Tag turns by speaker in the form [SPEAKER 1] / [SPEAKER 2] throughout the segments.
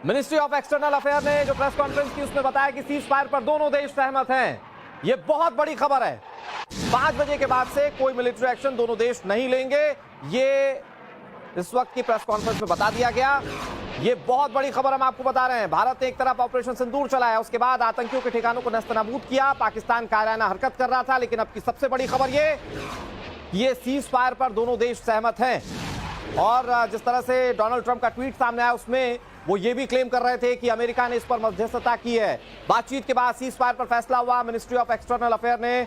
[SPEAKER 1] Ministry of external affair ने जो press conference की उसमें बताया कि सीज फायर पर दोनों देश सहमत हैं। ये बहुत बड़ी खबर है। 5 बजे के बाद से कोई मिलिट्री एक्शन दोनों देश नहीं लेंगे, ये इस वक्त की प्रेस कॉन्फ्रेंस में बता दिया गया। ये बहुत बड़ी खबर हम आपको बता रहे हैं। भारत ने एक तरफ ऑपरेशन सिंदूर चलाया, उसके बाद आतंकियों के ठिकानों को नस्तनाबूद किया। पाकिस्तान कायराना हरकत कर रहा था, लेकिन अब की सबसे बड़ी खबर ये सीज फायर पर दोनों देश सहमत हैं। और जिस तरह से डोनाल्ड ट्रंप का ट्वीट सामने आया, उसमें वो ये भी क्लेम कर रहे थे कि अमेरिका ने इस पर मध्यस्थता की है। बातचीत के बाद सीज फायर पर फैसला हुआ। मिनिस्ट्री ऑफ एक्सटर्नल अफेयर ने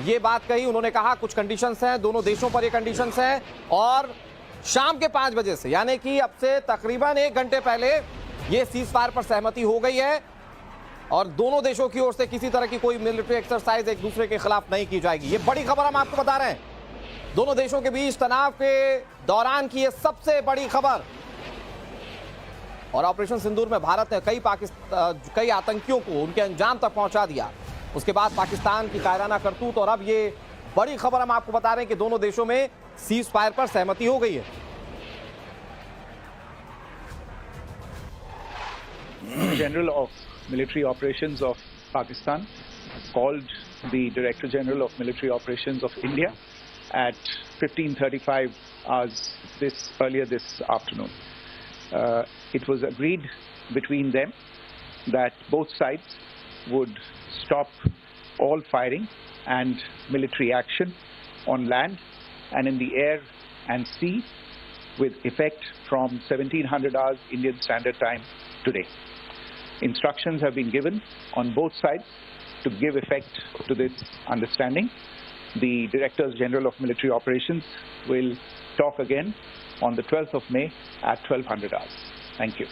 [SPEAKER 1] ये बात कही। उन्होंने कहा कुछ कंडीशंस हैं, दोनों देशों पर ये कंडीशंस हैं, और शाम के 5 बजे से, यानी कि अब से तकरीबन 1 घंटे पहले ये सीज फायर पर सहमति हो गई है और दोनों देशों की ओर से किसी तरह की कोई मिलिट्री एक्सरसाइज एक दूसरे के खिलाफ नहीं की जाएगी। ये बड़ी खबर हम आपको बता रहे हैं। दोनों देशों के बीच तनाव के दौरान की ये सबसे बड़ी खबर। और ऑपरेशन सिंदूर में भारत ने कई आतंकियों को उनके अंजाम तक पहुंचा दिया। उसके बाद पाकिस्तान की कायराना करतूत, और अब ये बड़ी खबर हम आपको बता रहे हैं कि दोनों देशों में सीज फायर पर सहमति हो गई है।
[SPEAKER 2] General of Military Operations of Pakistan called the Director General of Military Operations of India at 15:35 hours earlier this afternoon. It was agreed between them that both sides would stop all firing and military action on land and in the air and sea with effect from 1700 hours Indian Standard Time today. Instructions have been given on both sides to give effect to this understanding. The Directors General of Military Operations will talk again on the 12th of May at 1200 hours. Thank you.